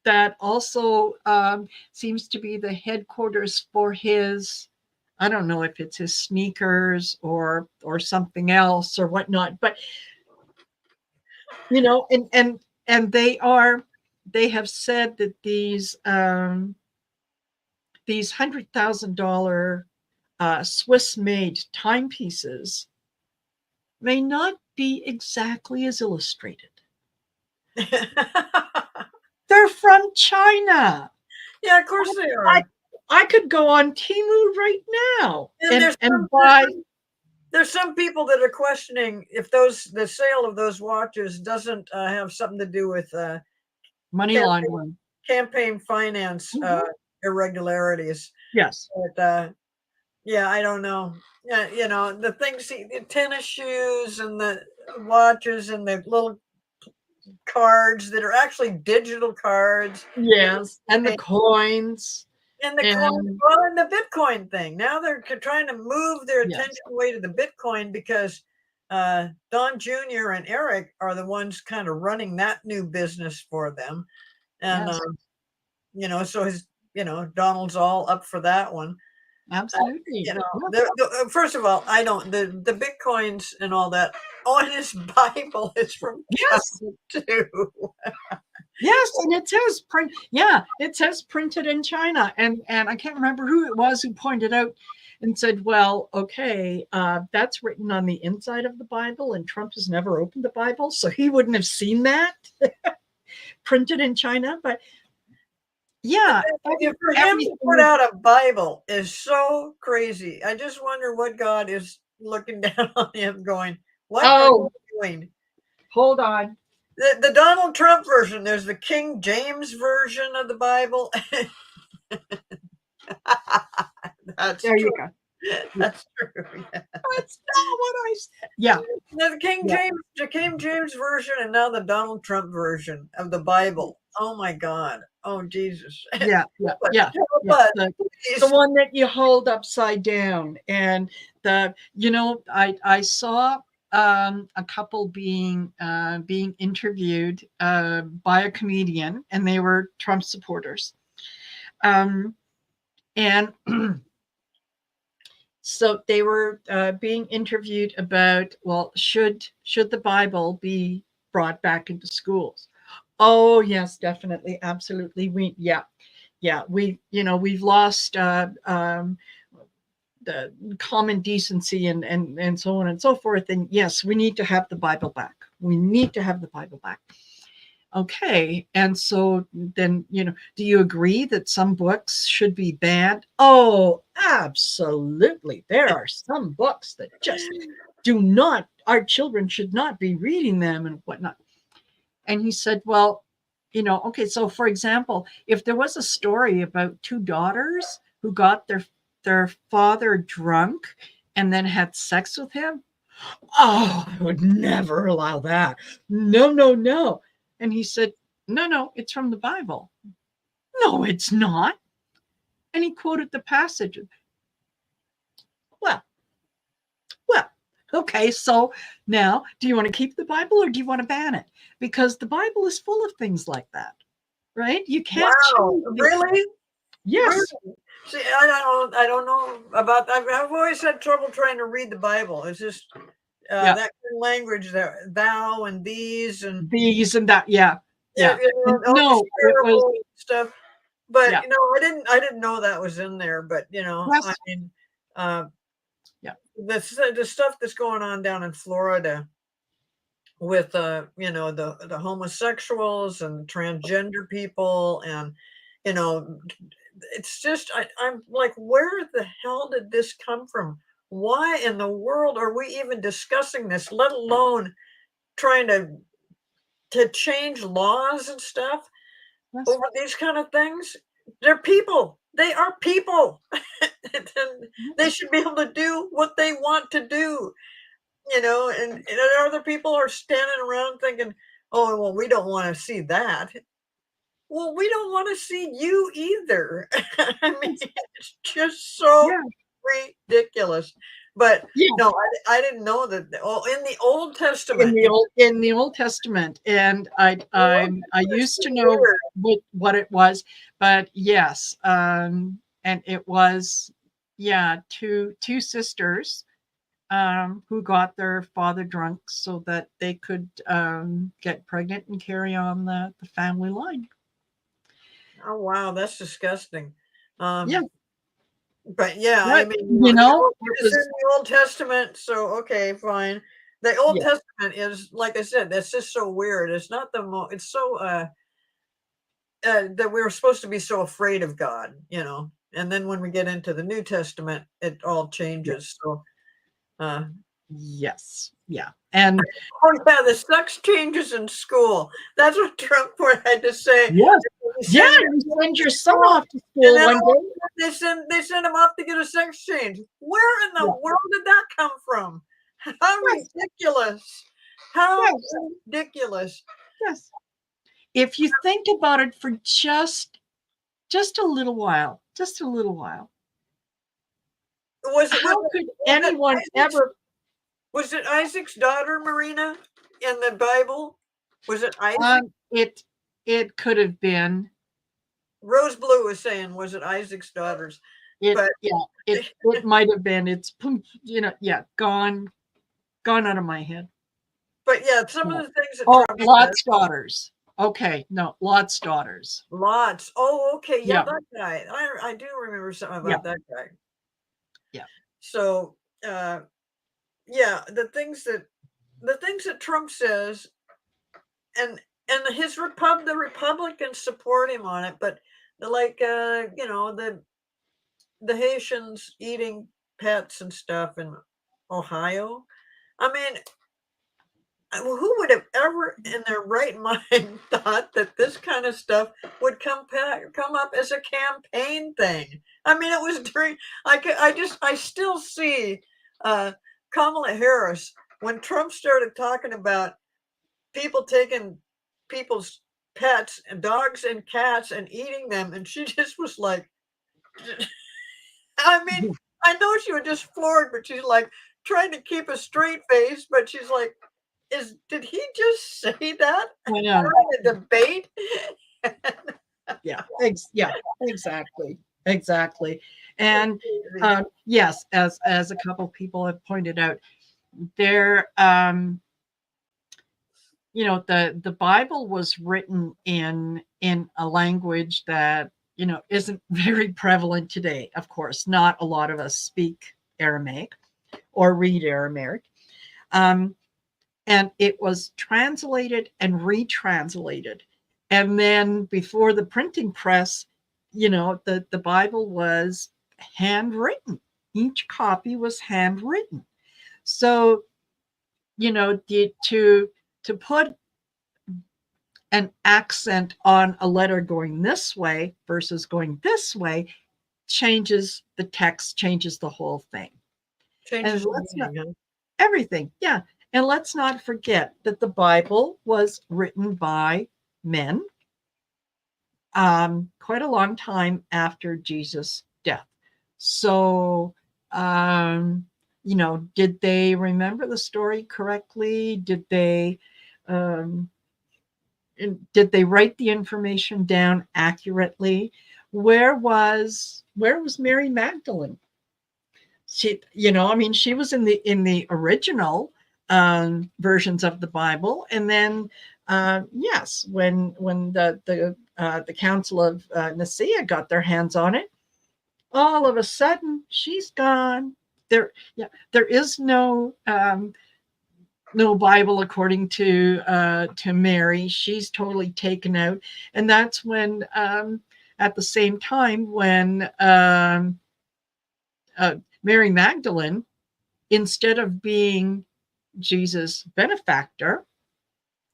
that also seems to be the headquarters for his, I don't know if it's his sneakers or something else or whatnot, but and they have said that these $100,000 Swiss made timepieces may not be exactly as illustrated. They're from China. Yeah, of course they are. I could go on Temu right now and buy. There's some people that are questioning if the sale of those watches doesn't have something to do with money laundering, campaign finance irregularities. Yes. But yeah, I don't know. Yeah, the things, the tennis shoes and the watches and the little cards that are actually digital cards. Yes, and the coins. And the coin, well, and the Bitcoin thing. Now they're trying to move their attention away to the Bitcoin because Don Jr. and Eric are the ones kind of running that new business for them. And, so Donald's all up for that one. Absolutely. First of all, I don't, the Bitcoins and all that on his Bible is from China too. Yes, and it says print. Yeah, it says printed in China, and I can't remember who it was who pointed out and said, "Well, okay, that's written on the inside of the Bible, and Trump has never opened the Bible, so he wouldn't have seen that printed in China." But yeah, for him to put out a Bible is so crazy. I just wonder what God is looking down on him, going, "What are you doing?" Hold on. The Donald Trump version, there's the King James version of the Bible. That's there true. You go. That's true. Yeah. That's not what I said. Yeah. The King James version, and now the Donald Trump version of the Bible. Oh my God. Oh Jesus. Yeah. The one that you hold upside down, and I saw a couple being interviewed by a comedian, and they were Trump supporters, and so they were being interviewed about, well, should the Bible be brought back into schools? Oh yes, definitely, absolutely. We've lost the common decency and so on and so forth. And yes, we need to have the Bible back. We need to have the Bible back. Okay. And so then, do you agree that some books should be banned? Oh, absolutely. There are some books that just our children should not be reading them and whatnot. And he said, well, okay, so for example, if there was a story about two daughters who got their father drunk and then had sex with him, oh, I would never allow that. No. And he said, no, it's from the Bible. No, it's not. And he quoted the passage. Well, okay, so now, do you want to keep the Bible or do you want to ban it? Because the Bible is full of things like that, right? You can't. Wow, really? Yes. Really? See, I don't know about that. I've always had trouble trying to read the Bible. It's just that kind of language, that thou and these and that. Yeah. No, it was stuff. But I didn't know that was in there. But I mean, the stuff that's going on down in Florida with the homosexuals and transgender people, and it's just I'm like, where the hell did this come from? Why in the world are we even discussing this, let alone trying to change laws and stuff over these kind of things? They're people. They are people. They should be able to do what they want to do, and other people are standing around thinking, oh, well, we don't want to see that. well, we don't want to see you either. I mean, it's just so Yeah, ridiculous. But yeah. no, I didn't know that. Oh, in the Old In Testament, the Old Testament, and I it's used to know weird. what it was, but yes, and it was, yeah, two sisters who got their father drunk so that they could get pregnant and carry on the family line. Oh wow, that's disgusting. Yeah, Um, but yeah, I but mean, it it's in was, the Old Testament, so okay, fine. The Old yeah, Testament is, like I said, that's just so weird. It's not the it's so that we were supposed to be so afraid of God, and then when we get into the New Testament, it all yeah, changes. So, uh, yes, yeah, and oh yeah, the sex changes in school. That's what Trump had to say. yes, We yeah, send you send your to son school, off to and school then one all of day. a sudden they send him off to get a sex change. Where in the Yeah, world did that come from? How yes, ridiculous! How yes, ridiculous! yes. If you think about it for just a little while, just a little while, Was it was how it could was it anyone Isaac's ever? was it Isaac's daughter, Marina, in the Bible? Was it Isaac? It could have been Rose Blue was saying, was it Isaac's daughters? it. But Yeah, it might have been. It's yeah, gone out of my head. yeah, some of Yeah. the things that Oh, Trump said. Lot's daughters. Okay, no, Lot's daughters. Lots. Oh, okay. Yeah, Yeah, that guy. I do remember something yeah, about that guy. yeah, So, yeah, the things that Trump says, and the Republicans support him on it, but like the Haitians eating pets and stuff in Ohio. I mean, who would have ever in their right mind thought that this kind of stuff would come up as a campaign thing? I mean, it was during. I still see uh, Kamala Harris when Trump started talking about people taking people's pets and dogs and cats and eating them, and she just was like, I mean, I know she was just floored, but she's like trying to keep a straight face, but she's like, did he just say that I know. in a debate? Yeah, yeah, exactly, exactly. And yes, as a couple people have pointed out, there, the Bible was written in a language that isn't very prevalent today. Of course, not a lot of us speak Aramaic or read Aramaic. Um, and it was translated and retranslated. And then before the printing press, the Bible was handwritten. Each copy was handwritten. So, to put an accent on a letter going this way versus going this way changes the text, changes the whole thing. And Changes the let's not, meaning, huh? everything, yeah. And let's not forget that the Bible was written by men quite a long time after Jesus' death. So, did they remember the story correctly? Um, did they write the information down accurately? Where was Mary Magdalene? She was in the original versions of the Bible, and then yes, when the Council of Nicaea got their hands on it, all of a sudden she's gone. There is no Bible according to Mary. She's totally taken out, and that's when at the same time when Mary Magdalene, instead of being Jesus' benefactor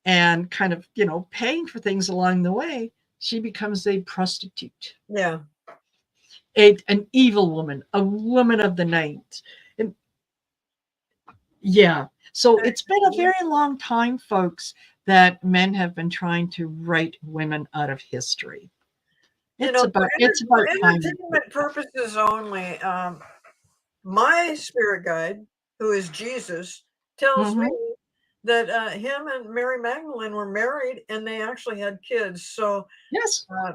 and kind of, paying for things along the way, she becomes a prostitute, Yeah. an evil woman, a woman of the night. And yeah. So it's been a very long time, folks, that men have been trying to write women out of history. You know, It's for about time. entertainment purposes only, my spirit guide, who is Jesus, tells me Mhm. that him and Mary Magdalene were married and they actually had kids. So, Yes. uh,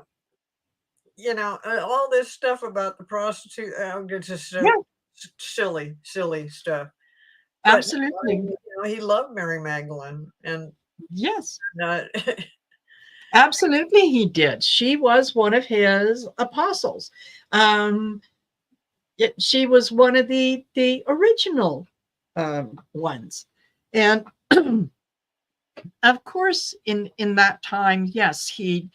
all this stuff about the prostitute, it's just so Yeah, silly, silly stuff. But absolutely. he loved Mary Magdalene, and Yes. uh, Absolutely, he did. She was one of his apostles. Um, she was one of the original ones, and of course, in that time, yes, he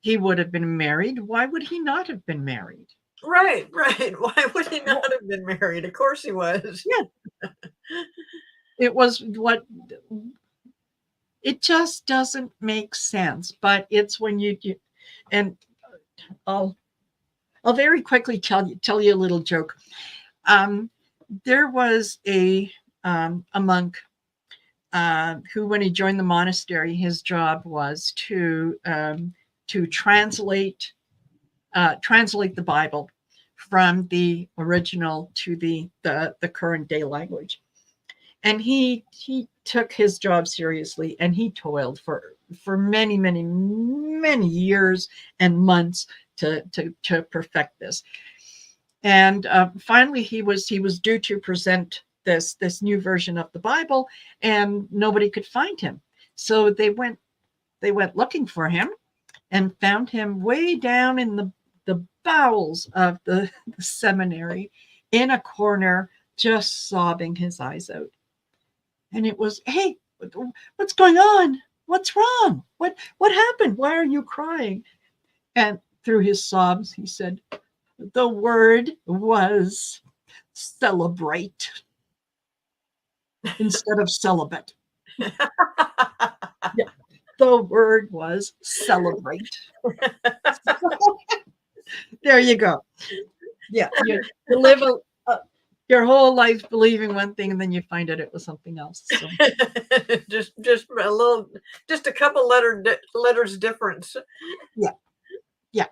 would have been married. Why would he not have been married? right, right. Why would he not have been married? Of course he was. Yeah, it was what it just doesn't make sense. But it's when and I'll I'll very quickly tell you a little joke. Um, there was a monk who, when he joined the monastery, his job was to translate the Bible from the original to the current day language. And he took his job seriously, and he toiled for many years and months to perfect this. And finally, he was due to present this new version of the Bible, and nobody could find him. So they went looking for him and found him way down in the bowels of the seminary, in a corner, just sobbing his eyes out. And it was, hey, what's going on? What's wrong? What happened? Why are you crying? And through his sobs, he said, the word was celebrate instead of celibate. Yeah, the word was celebrate. There you go. Yeah, you live your whole life believing one thing, and then you find out it was something else. So just a little, just a couple letters difference. yeah, yeah,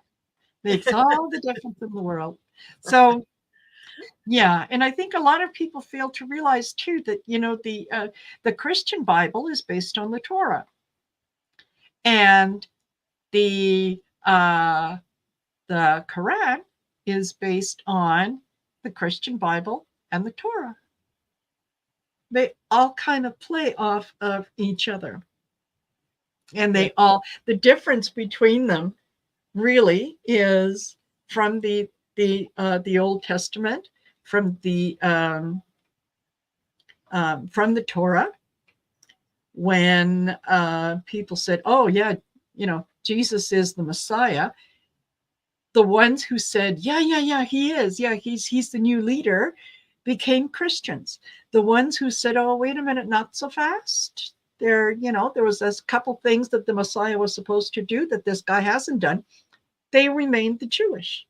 makes all the difference in the world. So yeah, and I think a lot of people fail to realize too that the Christian Bible is based on the Torah, and the uh, the Quran is based on the Christian Bible and the Torah. They all kind of play off of each other, and Yeah. the difference between them really is from the Old Testament, from the Torah, when people said, "Oh yeah, Jesus is the Messiah." The ones who said, "Yeah, yeah, yeah, he is. Yeah, he's the new leader," became Christians. The ones who said, "Oh, wait a minute, not so fast. There was a couple things that the Messiah was supposed to do that this guy hasn't done." They remained the Jewish.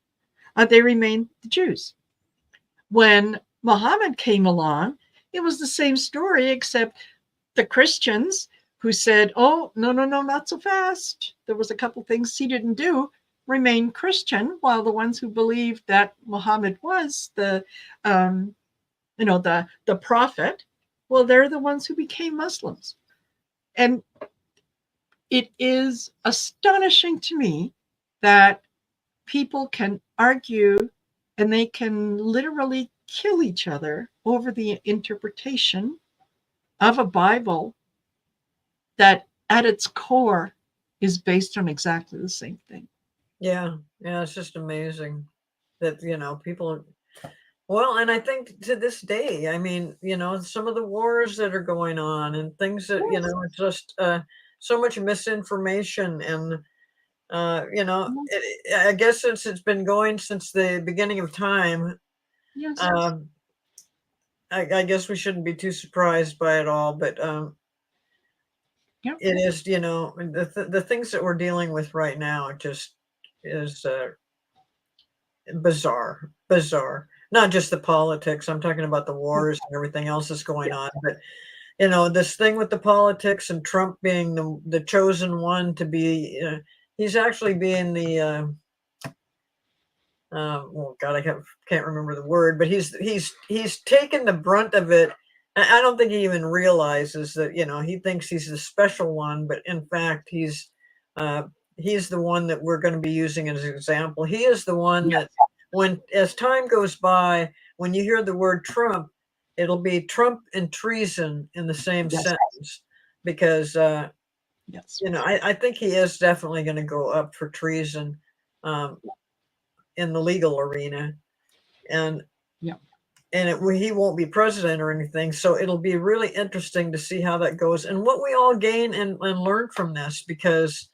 They remained the Jews. When Muhammad came along, it was the same story, except the Christians who said, "Oh, no, no, no, not so fast. There was a couple things he didn't do," remained Christian, while the ones who believed that Muhammad was the prophet, well, they're the ones who became Muslims. And it is astonishing to me that people can argue and they can literally kill each other over the interpretation of a Bible that at its core is based on exactly the same thing. Yeah, yeah, it's just amazing that people. Well, and I think to this day, I mean, some of the wars that are going on and things that Yes. it's just so much misinformation and I guess since it's been going since the beginning of time, Yes. um, I guess we shouldn't be too surprised by it all, but Yep. it is, the things that we're dealing with right now just is bizarre, bizarre. Not just the politics. I'm talking about the Yep. wars and everything else that's going Yeah. on, but you know, this thing with the politics and Trump being the chosen one to be, he's actually being the, well, God, I can't remember the word, but he's taken the brunt of it. I don't think he even realizes that, you know, he thinks he's the special one, but in fact, he's the one that we're going to be using as an example. He is the one that, when as time goes by, when you hear the word Trump, it'll be Trump and treason in the same sentence, because you know, I think he is definitely going to go up for treason in the legal arena, and he won't be president or anything. So it'll be really interesting to see how that goes and what we all gain and learn from this, because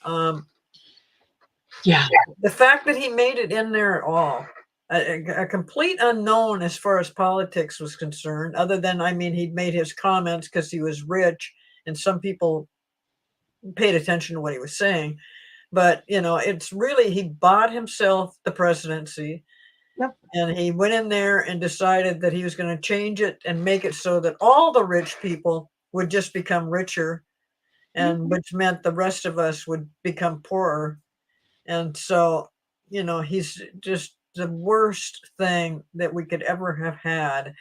the fact that he made it in there at all, a complete unknown as far as politics was concerned, other than, I mean, he'd made his comments because he was rich and some people paid attention to what he was saying. But, you know, it's really, he bought himself the presidency. And he went in there and decided that he was going to change it and make it so that all the rich people would just become richer, and which meant the rest of us would become poorer. And so, you know, he's just the worst thing that we could ever have had.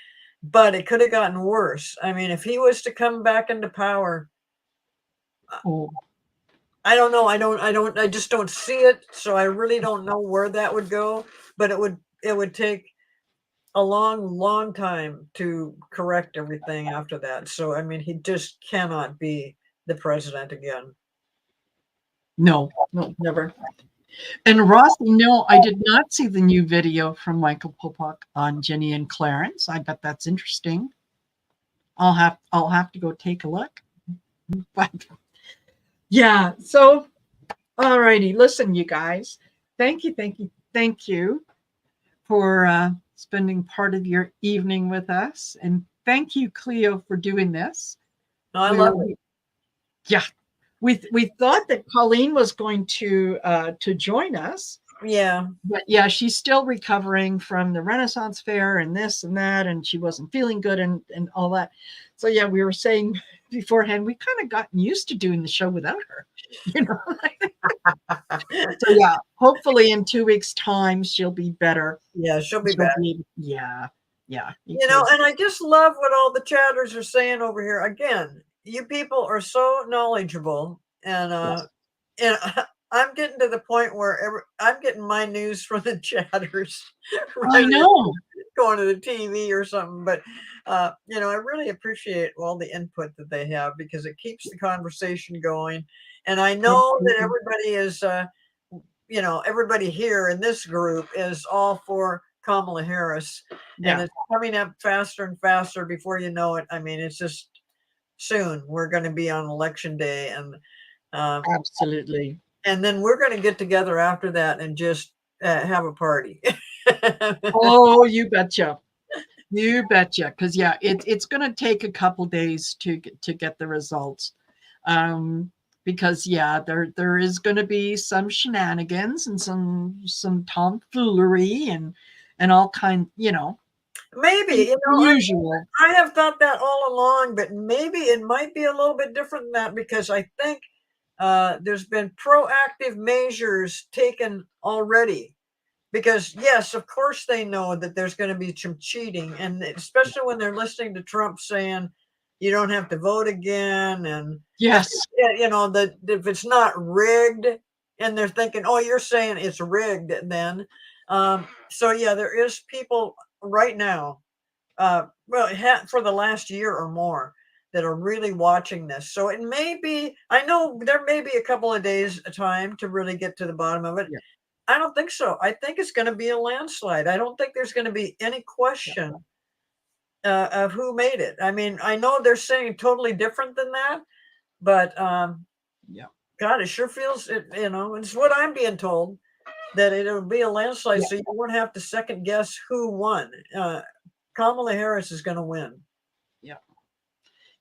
But it could have gotten worse. I mean, if he was to come back into power, I don't know. I just don't see it. So I really don't know where that would go. But it would take a long time to correct everything after that. So, I mean, he just cannot be the president again. No, never. And Ross, no, I did not see the new video from Michael Popak on Jenny and Clarence. I bet that's interesting. I'll have to go take a look. But yeah, so all righty. Listen, you guys, thank you for spending part of your evening with us. And thank you, Cleo, for doing this. No, I love it. Yeah. We thought that Colleen was going to join us. Yeah. But yeah, she's still recovering from the Renaissance Fair and this and that, and she wasn't feeling good and all that. So yeah, we were saying beforehand, we kind of gotten used to doing the show without her, you know. So yeah, hopefully in 2 weeks' time she'll be better. Yeah, she'll be better. Yeah. You know, and I just love what all the chatters are saying over here. Again, you people are so knowledgeable, and I'm getting to the point where I'm getting my news from the chatters. I know. Going to the TV or something, but you know, I really appreciate all the input that they have, because it keeps the conversation going. And I know that everybody is, you know, everybody here in this group is all for Kamala Harris, and it's coming up faster and faster. Before you know it, I mean, it's just soon we're going to be on election day, and absolutely. And then we're going to get together after that and just have a party. Oh, you betcha. You betcha. Because yeah, it's going to take a couple days to get the results. Because yeah, there is going to be some shenanigans and some tomfoolery and all kind, you know. Maybe, you know, usual. I have thought that all along, but maybe it might be a little bit different than that, because I think there's been proactive measures taken already. Because yes, of course they know that there's going to be some cheating, and especially when they're listening to Trump saying you don't have to vote again, and yes, you know, that if it's not rigged, and they're thinking, oh, you're saying it's rigged then. So yeah, there is people right now, well, for the last year or more, that are really watching this. So it may be, I know there may be a couple of days time to really get to the bottom of it. I don't think so. I think it's going to be a landslide. I don't think there's going to be any question of who made it. I mean, I know they're saying totally different than that, but God, it sure feels it. You know, it's what I'm being told, that it'll be a landslide, so you won't have to second guess who won. Kamala Harris is going to win.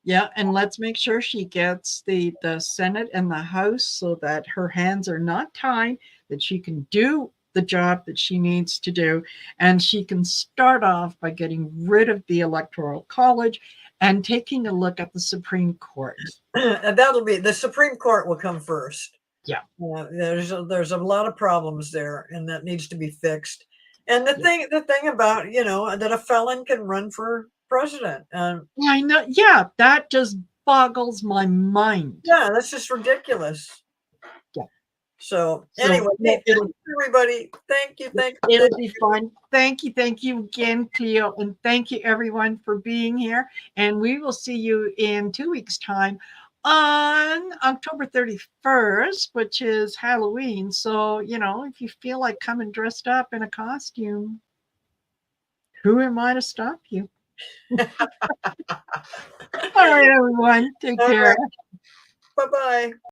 Yeah, and let's make sure she gets the Senate and the House so that her hands are not tied, that she can do the job that she needs to do. And she can start off by getting rid of the Electoral College and taking a look at the Supreme Court. And that'll be, the Supreme Court will come first. Yeah. There's a lot of problems there, and that needs to be fixed. And the thing about, you know, that a felon can run for president. I know. Yeah, that just boggles my mind. Yeah, that's just ridiculous. Yeah. So anyway, everybody, thank you. It'll be fun. Thank you again, Cleo, and thank you everyone for being here. And we will see you in 2 weeks' time on October 31st, which is Halloween. So, you know, if you feel like coming dressed up in a costume, who am I to stop you? All right, everyone. Take care. Bye-bye.